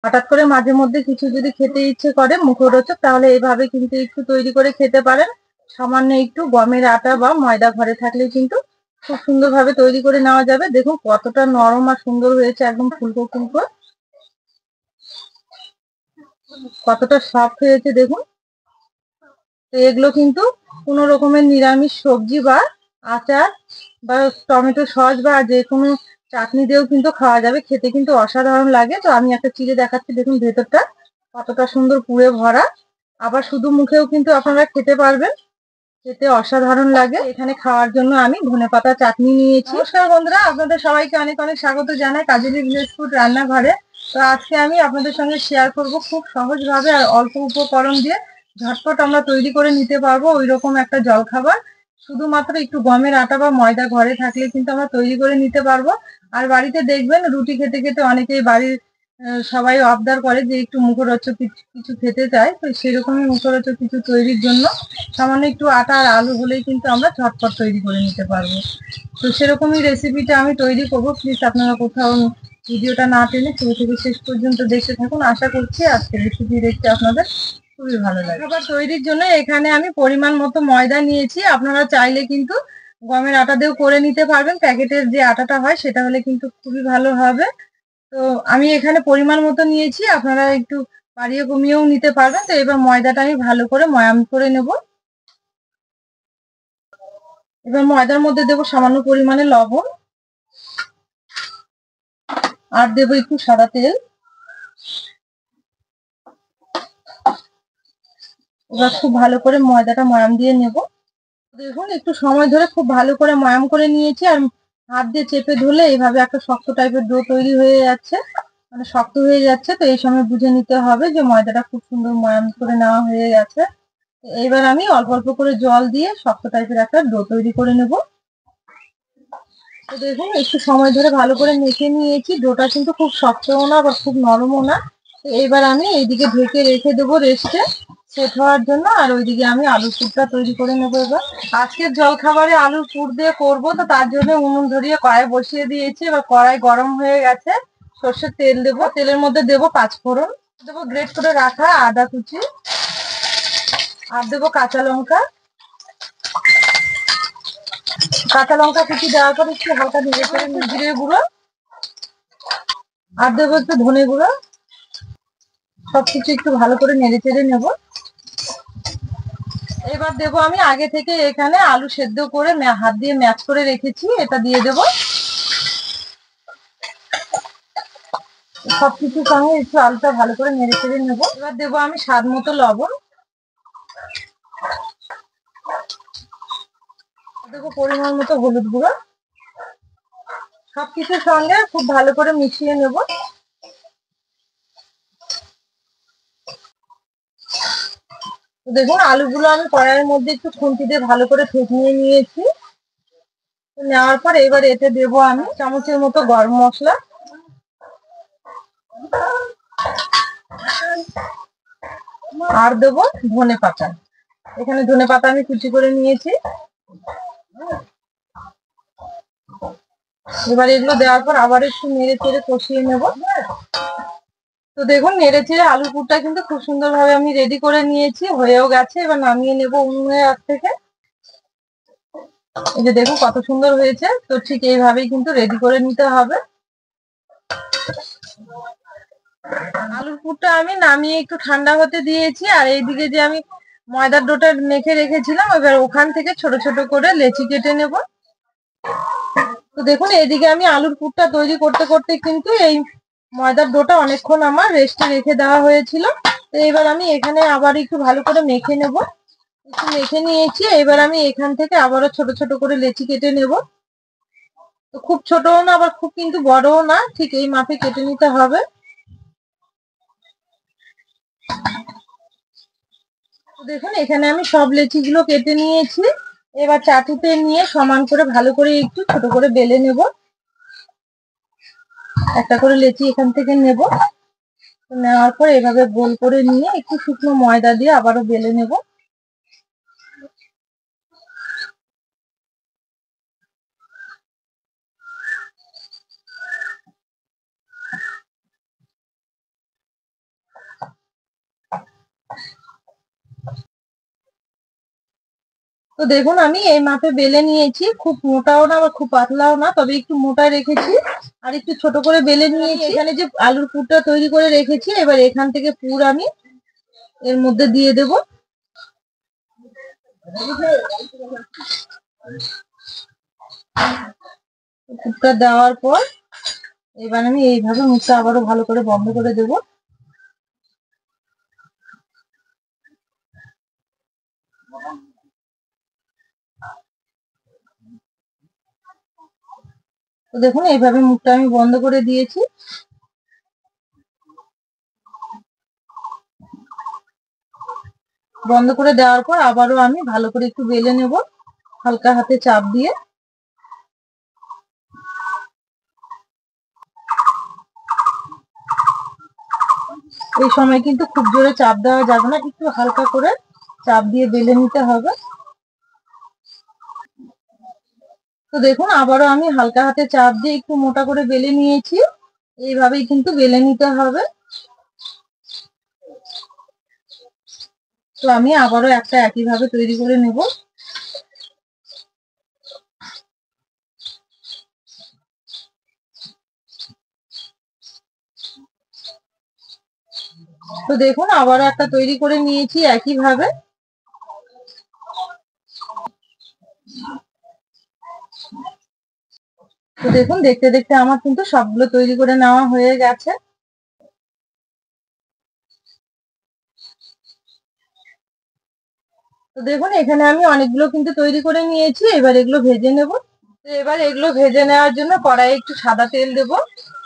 হঠাৎ করে মাঝে মধ্যে কিছু যদি খেতে ইচ্ছে করে মুখরোচক, তাহলে এইভাবে কিন্তু একটু তৈরি করে খেতে পারেন। সামান্য একটু গমের আটা বা ময়দা ঘরে থাকলে কিন্তু খুব সুন্দরভাবে তৈরি করে নেওয়া যাবে। দেখুন কতটা নরম আর সুন্দর হয়েছে, একদম ফুলকো ফুলকো, কতটা সফট হয়েছে দেখুন। তো এগুলো কিন্তু কোনো রকমের নিরামিষ সবজি বা আচার বা টমেটো সস বা যে কোনো চাটনি দিয়েও কিন্তু খাওয়া যাবে, খেতে কিন্তু অসাধারণ লাগে। তো আমি একটা চিড়ে দেখাচ্ছি, দেখুন ভেতরটা কতটা সুন্দর পুরে ভরা। আবার শুধু মুখেও কিন্তু আপনারা খেতে পারবেন, খেতে অসাধারণ লাগে। এখানে খাওয়ার জন্য আমি ধনেপাতা চাটনি নিয়েছি। নমস্কার বন্ধুরা, আপনাদের সবাইকে অনেক অনেক স্বাগত জানাই কাজলি ভিলেজ ফুড রান্নাঘরে। তো আজকে আমি আপনাদের সঙ্গে শেয়ার করব খুব সহজভাবে আর অল্প উপকরণ দিয়ে ঝটপট আমরা তৈরি করে নিতে পারবো ওই রকম একটা জলখাবার। শুধুমাত্র একটু গমের আটা বা ময়দা ঘরে থাকলে কিন্তু আমরা তৈরি করে নিতে পারবো। আর বাড়িতে দেখবেন রুটি খেতে খেতে অনেকেই বাড়ির সবাই আবদার করে যে একটু মুখরোচক কিছু কিছু খেতে চায়। তো সেরকমই মুখরোচক কিছু তৈরির জন্য সামান্য একটু আটা আর আলু হলেই কিন্তু আমরা ঝটপট তৈরি করে নিতে পারবো। তো সেরকমই রেসিপিটা আমি তৈরি করবো। প্লিজ আপনারা কোথাও ভিডিওটা না টেনে শুরু থেকে শেষ পর্যন্ত দেখতে থাকুন। আশা করছি আজকের রেসিপি দেখতে আপনাদের খুবই ভালো লাগে। খাবার তৈরির জন্য এখানে আমি পরিমাণ মতো ময়দা নিয়েছি। আপনারা চাইলে কিন্তু গমের আটা দিয়েও করে নিতে পারবেন, প্যাকেটের যে আটাটা হয় সেটা হলে কিন্তু খুবই ভালো হবে। তো আমি এখানে পরিমাণ মতো নিয়েছি, আপনারা একটু বাড়িয়ে কমিয়েও নিতে পারবেন। তো এবার ময়দাটা আমি ভালো করে ময়াম করে নেব। এবার ময়দার মধ্যে দেবো সামান্য পরিমাণে লবণ, আর দেবো একটু সাদা তেল। এবার খুব ভালো করে ময়দাটা ময়াম দিয়ে নেব। দেখুন একটু সময় ধরে খুব ভালো করে ময়াম করে নিয়েছি, আর হাত দিয়ে চেপে ধরলে এইভাবে একটা শক্ত টাইপের ডো তৈরি হয়ে যাচ্ছে, মানে শক্ত হয়ে যাচ্ছে। তো এই সময় বুঝে নিতে হবে যে ময়দাটা খুব সুন্দর ময়াম করে নেওয়া হয়ে গেছে। এবার আমি অল্প অল্প করে জল দিয়ে শক্ত টাইপের একটা ডো তৈরি করে নেব। তো দেখুন একটু সময় ধরে ভালো করে মেখে নিয়েছি। ডোটা কিন্তু খুব শক্তও না বা খুব নরমও না। তো এবার আমি এইদিকে ঢেকে রেখে দেবো রেস্টে সেট হওয়ার জন্য, আর ওইদিকে আমি আলুর পুরটা তৈরি করে নেবো। এবার আজকের জলখাবারে আলুর পুর দিয়ে করবো, তো তার জন্য উনুন ধরিয়ে কড়াই বসিয়ে দিয়েছি। এবার কড়াই গরম হয়ে গেছে, সর্ষের তেল দেবো, তেলের মধ্যে দেবো পাঁচফোড়ন, দেবো গ্রেট করে রাখা আদা কুচি, আর দেবো কাঁচা লঙ্কা। কাঁচা লঙ্কা কুচি দেওয়ার পর একটু হালকা নেড়ে করে জিরে গুঁড়ো, আর দেবো একটু ধনে গুঁড়ো। সবকিছু একটু ভালো করে নেড়ে চেড়ে নেবো। এবার দেবো আমি আগে থেকে এখানে আলু সেদ্ধ করে হাত দিয়ে ম্যাশ করে রেখেছি, এটা দিয়ে দেবো। সবকিছুর সঙ্গে একটু আলুটা ভালো করে নেড়ে চেড়ে নেবো। এবার দেবো আমি স্বাদ মতো লবণ, দেবো পরিমাণ মতো হলুদ গুঁড়ো। সবকিছুর সঙ্গে খুব ভালো করে মিশিয়ে নেবো। দেখুন আলুগুলো আমি কড়াইয়ের মধ্যে একটু খুন্তি দিয়ে ভালো করে ঠেকিয়ে নিয়েছি। নেওয়ার পর এবার এতে দেবো আমি চামচের মতো গরম মশলা, আর দেবো ধনে পাতা। এখানে ধনে পাতা আমি কুচি করে নিয়েছি। এবার এগুলো দেওয়ার পর আবার একটু নেড়ে চেড়ে কষিয়ে নেব। তো দেখুন নেড়ে চেড়ে আলুর পুরটা কিন্তু খুব সুন্দর ভাবে আমি রেডি করে নিয়েছি, হয়েও গেছে। এবার নামিয়ে নেবো উনুনের আগ থেকে। এই যে দেখুন কত সুন্দর হয়েছে। তো ঠিক এইভাবেই কিন্তু রেডি করে নিতে হবে। আলুর পুরটা আমি নামিয়ে একটু ঠান্ডা হতে দিয়েছি, আর এইদিকে যে আমি ময়দার ডোটা মেখে রেখেছিলাম, এবার ওখান থেকে ছোট ছোট করে লেচি কেটে নেব। তো দেখুন এদিকে আমি আলুর পুরটা তৈরি করতে করতে কিন্তু এই ময়দার ডোটা অনেকক্ষণ আমার রেস্টে রেখে দেওয়া হয়েছিল। তো এবার আমি এখানে আবার একটু ভালো করে মেখে নেব। একটু মেখে নিয়েছি, এবার আমি এখান থেকে আবারও ছোট ছোট করে লেচি কেটে নেব। তো খুব ছোটও না আবার খুব কিন্তু বড়ও না, ঠিক এই মাপে কেটে নিতে হবে। দেখুন এখানে আমি সব লেচি গুলো কেটে নিয়েছি। এবার চাটুতে নিয়ে সমান করে ভালো করে একটু ছোট করে বেলে নেব। একটা করে লেচি এখান থেকে নেব। নেওয়ার পর এভাবে গোল করে নিয়ে একটু শুকনো ময়দা দিয়ে আবারও বেলে নেব। তো দেখুন আমি এই মাপে বেলে নিয়েছি, খুব মোটাও না আবার খুব পাতলাও না, তবে একটু মোটা রেখেছি আর একটু ছোট করে বেলে নিয়েছি। এখানে যে আলুর পুরটা তৈরি করে রেখেছি, এবার এখান থেকে পুর আমি এর মধ্যে দিয়ে দেব। পুরটা দেওয়ার পর এবার আমি এইভাবে মুখটা আবারও ভালো করে বন্ধ করে দেব। তো দেখুন এইভাবে মুখটা আমি বন্ধ করে দিয়েছি। বন্ধ করে দেওয়ার পর আবারও আমি ভালো করে একটু বেলে নেব হালকা হাতে চাপ দিয়ে। এই সময় কিন্তু খুব জোরে চাপ দেওয়া যাবে না, একটু হালকা করে চাপ দিয়ে বেলে নিতে হবে। তো দেখুন আবারও আমি হালকা হাতে চাপ দিয়ে একটু মোটা করে বেলে নিয়েছি, এইভাবেই কিন্তু বেলে নিতে হবে। তো আমি আবারও একটা একইভাবে তৈরি করে নেব। তো দেখুন আবারও একটা তৈরি করে নিয়েছি একইভাবে। তো দেখুন দেখতে দেখতে আমার কিন্তু সবগুলো তৈরি করে নেওয়া হয়ে গেছে। তো দেখুন এখানে আমি অনেকগুলো কিন্তু তৈরি করে নিয়েছি, এবার এগুলো ভেজে নেব। তো এবার এগুলো ভেজে নেওয়ার জন্য কড়াইয়ে একটু সাদা তেল দেব,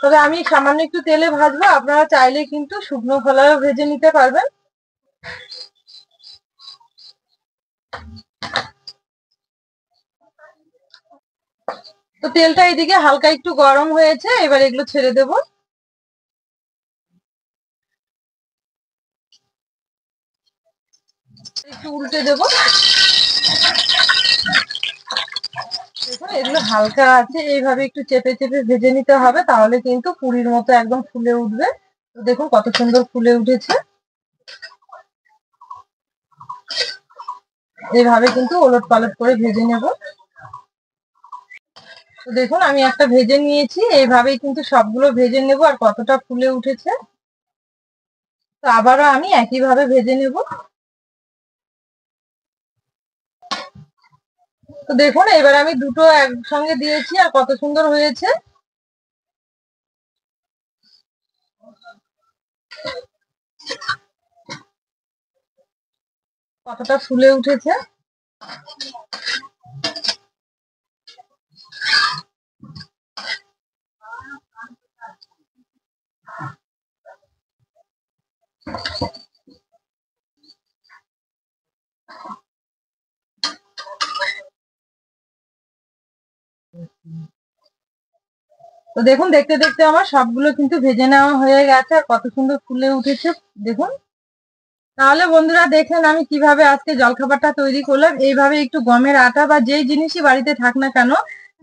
তবে আমি সামান্য একটু তেলে ভাজবো, আপনারা চাইলে কিন্তু শুকনো খোলায়ও ভেজে নিতে পারবেন। তো তেলটা এদিকে হালকা একটু গরম হয়েছে, এবার এগুলো ছেড়ে দেব। একটু উল্টে দেব। দেখুন এগুলো হালকা আছে, এইভাবে একটু চেপে চেপে ভেজে নিতে হবে, তাহলে কিন্তু পুরির মতো একদম ফুলে উঠবে। তো দেখুন কত সুন্দর ফুলে উঠেছে। এইভাবে কিন্তু ওলট পালট করে ভেজে নেব। তো দেখুন আমি একটা ভেজে নিয়েছি, এইভাবেই কিন্তু সবগুলো ভেজে নেব। আর কতটা ফুলে উঠেছে। তো আবারও আমি একইভাবে ভেজে নেব। তো দেখুন এবার আমি দুটো একসঙ্গে দিয়েছি আর কত সুন্দর হয়েছে। কতটা ফুলে উঠেছে। তো দেখুন দেখতে দেখতে আমার সবগুলো কিন্তু ভেজে নেওয়া হয়ে গেছে আর কত সুন্দর ফুলে উঠেছে দেখুন। তাহলে বন্ধুরা দেখলেন আমি কিভাবে আজকে জলখাবারটা তৈরি করলাম। এইভাবে একটু গমের আটা বা যেই জিনিসই বাড়িতে থাক না কেন,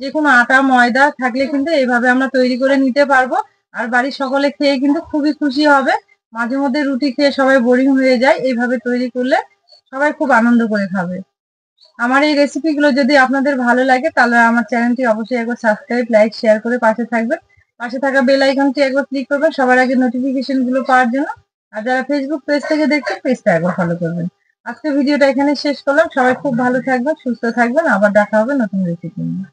যে কোনো আটা ময়দা থাকলে কিন্তু এইভাবে আমরা তৈরি করে নিতে পারবো। আর বাড়ির সকলে খেয়ে কিন্তু খুবই খুশি হবে। মাঝে মধ্যে রুটি খেয়ে সবাই বোরিং হয়ে যায়, এইভাবে তৈরি করলে সবাই খুব আনন্দ করে খাবে। আমার এই রেসিপিগুলো যদি আপনাদের ভালো লাগে তাহলে আমার চ্যানেলটি অবশ্যই একবার সাবস্ক্রাইব লাইক শেয়ার করে পাশে থাকবেন। পাশে থাকা বেল আইকনটি একবার ক্লিক করবেন সবার আগে নোটিফিকেশন গুলো পাওয়ার জন্য। আর যারা ফেসবুক পেজ থেকে দেখছেন পেজটা একবার ফলো করবেন। আজকে ভিডিওটা এখানে শেষ করলাম। সবাই খুব ভালো থাকবেন, সুস্থ থাকবেন, আবার দেখা হবে নতুন রেসিপি নিয়ে।